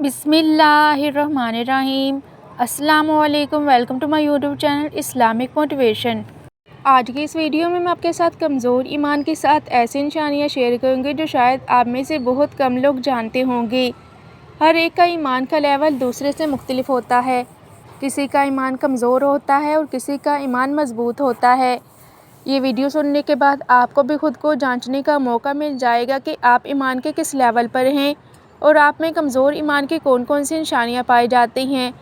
बिस्मिल्लाहिर्रहमानिर्रहीम। अस्सलामु अलैकुम। Welcome to my YouTube channel Islamic motivation. आज की इस वीडियो में मैं आपके साथ कमज़ोर ईमान के साथ ऐसी निशानियाँ शेयर करूँगी जो शायद आप में से बहुत कम लोग जानते होंगे। हर एक का ईमान का लेवल दूसरे से मुख्तलिफ होता है। किसी का ईमान कमज़ोर होता है और किसी का ईमान मजबूत होता है। ये वीडियो सुनने के बाद आपको भी खुद को जांचने का मौका मिल जाएगा कि आप ईमान के किस लेवल पर हैं और आप में कमज़ोर ईमान की कौन कौन सी निशानियाँ पाई जाती हैं।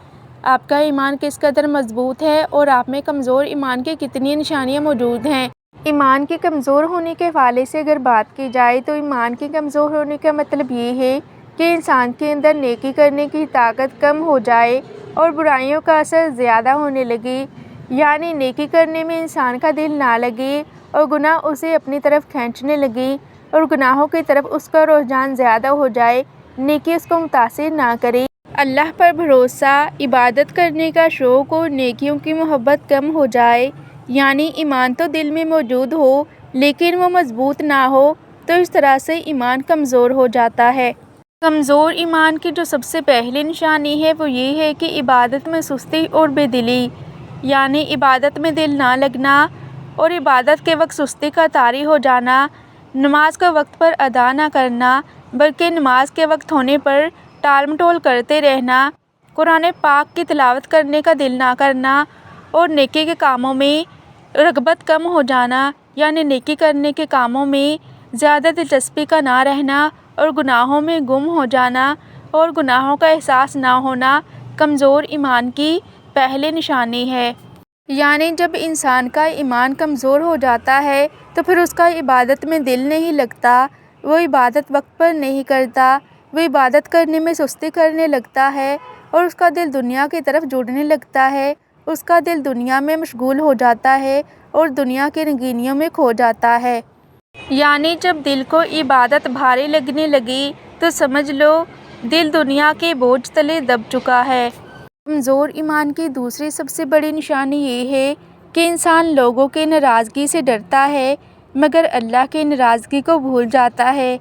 आपका ईमान किस कदर मजबूत है और आप में कमज़ोर ईमान की कितनी निशानियाँ मौजूद हैं। ईमान के कमज़ोर होने के हवाले से अगर बात की जाए तो ईमान के कमज़ोर होने का मतलब ये है कि इंसान के अंदर नेकी करने की ताकत कम हो जाए और बुराइयों का असर ज़्यादा होने लगे, यानी नेकी करने में इंसान का दिल ना लगे और गुनाह उसे अपनी तरफ खींचने लगे और गुनाहों की तरफ उसका रुझान ज़्यादा हो जाए, नेकी उसको मुतासिर ना करे। अल्लाह पर भरोसा, इबादत करने का शौक़ और नेकियों की मोहब्बत कम हो जाए, यानी ईमान तो दिल में मौजूद हो लेकिन वो मजबूत ना हो, तो इस तरह से ईमान कमज़ोर हो जाता है। कमज़ोर ईमान की जो सबसे पहली निशानी है वो ये है कि इबादत में सुस्ती और बेदिली, यानी इबादत में दिल ना लगना और इबादत के वक्त सुस्ती का तारी हो जाना, नमाज का वक्त पर अदा ना करना बल्कि नमाज के वक्त होने पर टाल मटोल करते रहना, कुरान पाक की तिलावत करने का दिल ना करना और नेकी के कामों में रग़बत कम हो जाना, यानी नेकी करने के कामों में ज़्यादा दिलचस्पी का ना रहना और गुनाहों में गुम हो जाना और गुनाहों का एहसास ना होना कमज़ोर ईमान की पहली निशानी है। यानी जब इंसान का ईमान कमज़ोर हो जाता है तो फिर उसका इबादत में दिल नहीं लगता, वो इबादत वक्त पर नहीं करता, वो इबादत करने में सुस्ती करने लगता है और उसका दिल दुनिया की तरफ जुड़ने लगता है, उसका दिल दुनिया में मशगूल हो जाता है और दुनिया की रंगीनियों में खो जाता है। यानी जब दिल को इबादत भारी लगने लगी तो समझ लो दिल दुनिया के बोझ तले दब चुका है। कमज़ोर ईमान की दूसरी सबसे बड़ी निशानी ये है कि इंसान लोगों की नाराज़गी से डरता है मगर अल्लाह की नाराज़गी को भूल जाता है।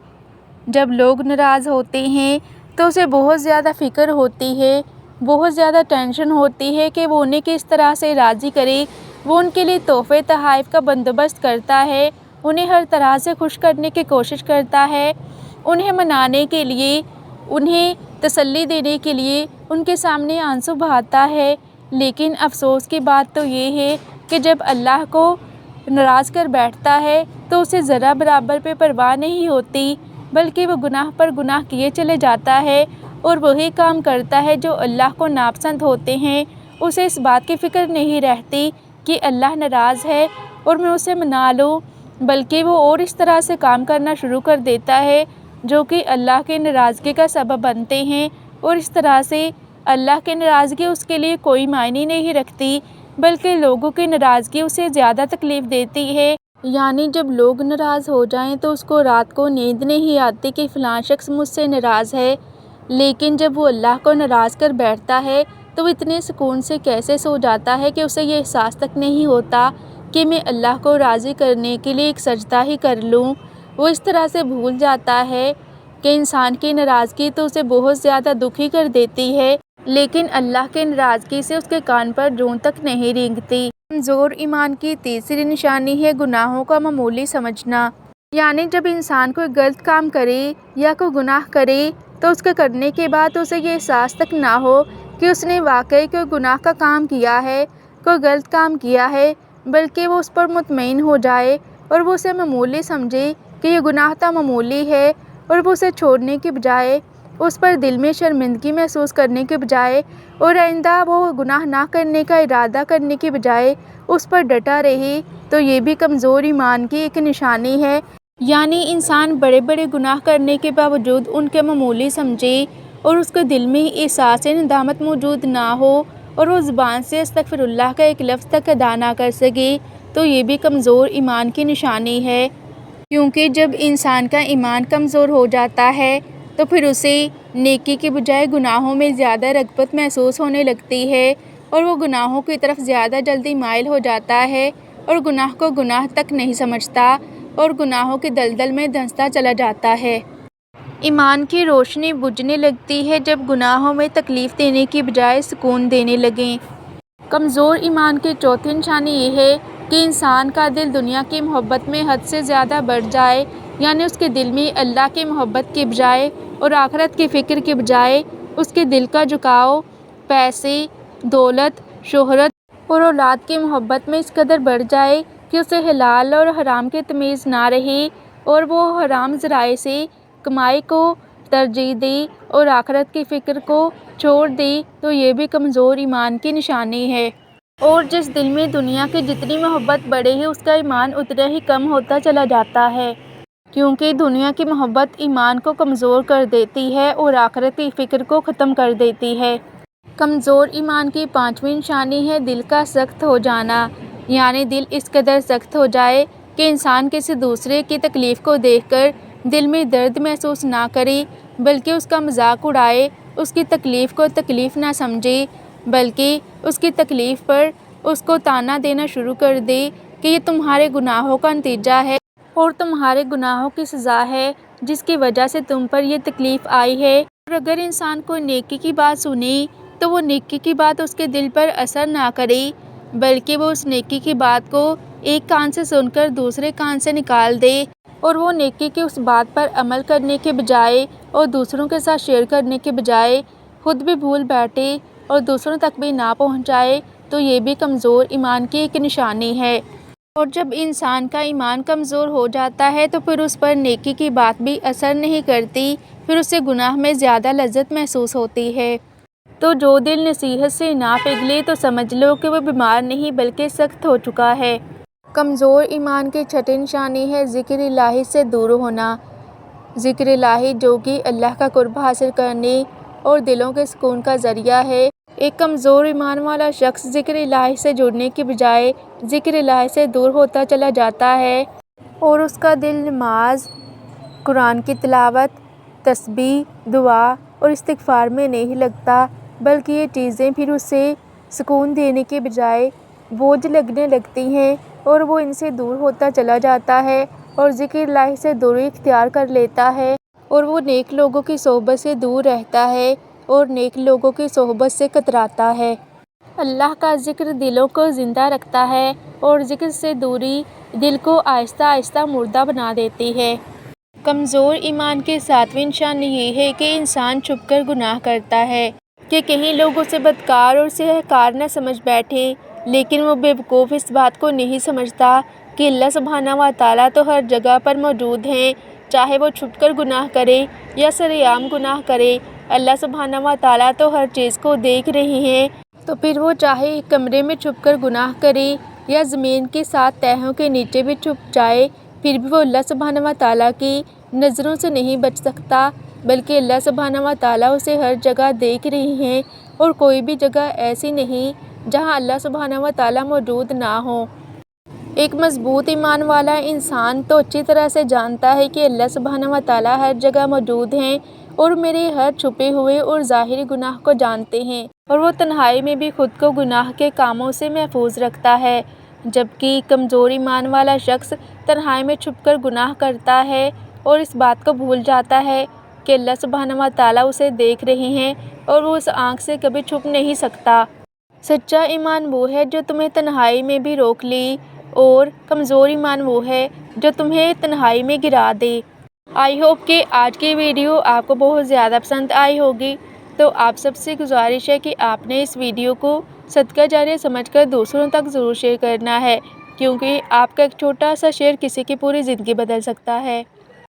जब लोग नाराज़ होते हैं तो उसे बहुत ज़्यादा फ़िक्र होती है, बहुत ज़्यादा टेंशन होती है कि वो उन्हें किस तरह से राज़ी करे। वो उनके लिए तोहफ़े तोहफ़ का बंदोबस्त करता है, उन्हें हर तरह से खुश करने की कोशिश करता है, उन्हें मनाने के लिए, उन्हें तसल्ली देने के लिए उनके सामने आंसू बहाता है। लेकिन अफसोस की बात तो ये है कि जब अल्लाह को नाराज़ कर बैठता है तो उसे ज़रा बराबर पे परवाह नहीं होती, बल्कि वो गुनाह पर गुनाह किए चले जाता है और वही काम करता है जो अल्लाह को नापसंद होते हैं। उसे इस बात की फ़िक्र नहीं रहती कि अल्लाह नाराज़ है और मैं उसे मना लूँ, बल्कि वो और इस तरह से काम करना शुरू कर देता है जो कि अल्लाह की नाराज़गी का सबब बनते हैं और इस तरह से अल्लाह की नाराज़गी उसके लिए कोई मायने नहीं रखती, बल्कि लोगों की नाराज़गी उसे ज़्यादा तकलीफ़ देती है। यानी जब लोग नाराज़ हो जाएं तो उसको रात को नींद नहीं आती कि फ़लाँ शख्स मुझसे नाराज़ है, लेकिन जब वो अल्लाह को नाराज़ कर बैठता है तो वो इतने सुकून से कैसे सो जाता है कि उसे ये एहसास तक नहीं होता कि मैं अल्लाह को राज़ी करने के लिए एक सजदा ही कर लूँ। वो इस तरह से भूल जाता है कि इंसान की नाराज़गी तो उसे बहुत ज़्यादा दुखी कर देती है, लेकिन अल्लाह की नाराज़गी से उसके कान पर जूं तक नहीं रेंगती। कमज़ोर ईमान की तीसरी निशानी है गुनाहों का मामूली समझना। यानी जब इंसान कोई गलत काम करे या कोई गुनाह करे तो उसके करने के बाद उसे ये एहसास तक ना हो कि उसने वाकई कोई गुनाह का काम किया है, कोई गलत काम किया है, बल्कि वो उस पर मुतमईन हो जाए और वो उसे मामूली समझे कि ये गुनाह तो मामूली है और वो उसे छोड़ने के बजाय, उस पर दिल में शर्मिंदगी महसूस करने के बजाय और आइंदा वो गुनाह ना करने का इरादा करने के बजाय उस पर डटा रहे, तो ये भी कमज़ोर ईमान की एक निशानी है। यानी इंसान बड़े बड़े गुनाह करने के बावजूद उनके मामूली समझे और उसके दिल में एहसास नदामत मौजूद ना हो और वो ज़ुबान से अस्तगफिरुल्लाह का एक लफ्ज़ तक अदा ना कर सके, तो ये भी कमज़ोर ईमान की निशानी है। क्योंकि जब इंसान का ईमान कमज़ोर हो जाता है तो फिर उसे नेकी के बजाय गुनाहों में ज़्यादा रग़बत महसूस होने लगती है और वो गुनाहों की तरफ ज़्यादा जल्दी माइल हो जाता है और गुनाह को गुनाह तक नहीं समझता और गुनाहों के दलदल में धंसता चला जाता है। ایمان کی روشنی بجھنے لگتی ہے جب گناہوں میں تکلیف دینے کی بجائے سکون دینے لگیں۔ کمزور ایمان کی چوتھی نشانی یہ ہے کہ انسان کا دل دنیا کی محبت میں حد سے زیادہ بڑھ جائے، یعنی اس کے دل میں اللہ کی محبت کی بجائے اور آخرت کی فکر کی بجائے اس کے دل کا جھکاؤ پیسے، دولت، شہرت اور اولاد کی محبت میں اس قدر بڑھ جائے کہ اسے حلال اور حرام کی تمیز نہ رہے اور وہ حرام ذرائع سے کمائی کو ترجیح دے اور آخرت کی فکر کو چھوڑ دے، تو یہ بھی کمزور ایمان کی نشانی ہے۔ اور جس دل میں دنیا کی جتنی محبت بڑھے ہے اس کا ایمان اتنا ہی کم ہوتا چلا جاتا ہے، کیونکہ دنیا کی محبت ایمان کو کمزور کر دیتی ہے اور آخرت کی فکر کو ختم کر دیتی ہے۔ کمزور ایمان کی پانچویں نشانی ہے دل کا سخت ہو جانا، یعنی دل اس قدر سخت ہو جائے کہ انسان کسی دوسرے کی تکلیف کو دیکھ کر دل میں درد محسوس نہ کرے بلکہ اس کا مذاق اڑائے، اس کی تکلیف کو تکلیف نہ سمجھے بلکہ اس کی تکلیف پر اس کو طعنہ دینا شروع کر دے کہ یہ تمہارے گناہوں کا نتیجہ ہے اور تمہارے گناہوں کی سزا ہے جس کی وجہ سے تم پر یہ تکلیف آئی ہے۔ اور اگر انسان کوئی نیکی کی بات سنے تو وہ نیکی کی بات اس کے دل پر اثر نہ کرے بلکہ وہ اس نیکی کی بات کو ایک کان سے سن کر دوسرے کان سے نکال دے اور وہ نیکی کی اس بات پر عمل کرنے کے بجائے اور دوسروں کے ساتھ شیئر کرنے کے بجائے خود بھی بھول بیٹھے اور دوسروں تک بھی نہ پہنچائے، تو یہ بھی کمزور ایمان کی ایک نشانی ہے۔ اور جب انسان کا ایمان کمزور ہو جاتا ہے تو پھر اس پر نیکی کی بات بھی اثر نہیں کرتی، پھر اسے گناہ میں زیادہ لذت محسوس ہوتی ہے۔ تو جو دل نصیحت سے نہ پگھلے تو سمجھ لو کہ وہ بیمار نہیں بلکہ سخت ہو چکا ہے۔ کمزور ایمان کی چھٹی نشانی ہے ذکر الہی سے دور ہونا۔ ذکر الہی جو کہ اللہ کا قرب حاصل کرنے اور دلوں کے سکون کا ذریعہ ہے، ایک کمزور ایمان والا شخص ذکر الہی سے جڑنے کی بجائے ذکر الہی سے دور ہوتا چلا جاتا ہے اور اس کا دل نماز، قرآن کی تلاوت، تسبیح، دعا اور استغفار میں نہیں لگتا بلکہ یہ چیزیں پھر اسے سکون دینے کے بجائے بوجھ لگنے لگتی ہیں اور وہ ان سے دور ہوتا چلا جاتا ہے اور ذکر الہی سے دوری اختیار کر لیتا ہے اور وہ نیک لوگوں کی صحبت سے دور رہتا ہے اور نیک لوگوں کی صحبت سے کتراتا ہے۔ اللہ کا ذکر دلوں کو زندہ رکھتا ہے اور ذکر سے دوری دل کو آہستہ آہستہ مردہ بنا دیتی ہے۔ کمزور ایمان کی ساتویں نشانی یہ ہے کہ انسان چھپ کر گناہ کرتا ہے کہ کہیں لوگ اسے بدکار اور سیاہکار نہ سمجھ بیٹھیں، لیکن وہ بے وقوف اس بات کو نہیں سمجھتا کہ اللہ سبحانہ و تعالیٰ تو ہر جگہ پر موجود ہیں، چاہے وہ چھپ کر گناہ کرے یا سرِ عام گناہ کرے، اللہ سبحانہ و تعالیٰ تو ہر چیز کو دیکھ رہے ہیں۔ تو پھر وہ چاہے ایک کمرے میں چھپ کر گناہ کرے یا زمین کے 7 تہوں کے نیچے بھی چھپ جائے، پھر بھی وہ اللہ سبحانہ و تعالیٰ کی نظروں سے نہیں بچ سکتا بلکہ اللہ سبحانہ و تعالیٰ اسے ہر جگہ دیکھ رہے ہیں اور کوئی بھی جگہ ایسی نہیں جہاں اللہ سبحانہ و تعالیٰ موجود نہ ہوں۔ ایک مضبوط ایمان والا انسان تو اچھی طرح سے جانتا ہے کہ اللہ سبحانہ و تعالیٰ ہر جگہ موجود ہیں اور میرے ہر چھپے ہوئے اور ظاہری گناہ کو جانتے ہیں، اور وہ تنہائی میں بھی خود کو گناہ کے کاموں سے محفوظ رکھتا ہے، جبکہ کمزور ایمان والا شخص تنہائی میں چھپ کر گناہ کرتا ہے اور اس بات کو بھول جاتا ہے کہ اللہ سبحانہ و تعالیٰ اسے دیکھ رہے ہیں اور وہ اس آنکھ سے کبھی چھپ نہیں سکتا۔ سچا ایمان وہ ہے جو تمہیں تنہائی میں بھی روک لے اور کمزور ایمان وہ ہے جو تمہیں تنہائی میں گرا دے۔ آئی ہوپ کہ آج کی ویڈیو آپ کو بہت زیادہ پسند آئی ہوگی، تو آپ سب سے گزارش ہے کہ آپ نے اس ویڈیو کو صدقہ جاریہ سمجھ کر دوسروں تک ضرور شیئر کرنا ہے، کیونکہ آپ کا ایک چھوٹا سا شیئر کسی کی پوری زندگی بدل سکتا ہے۔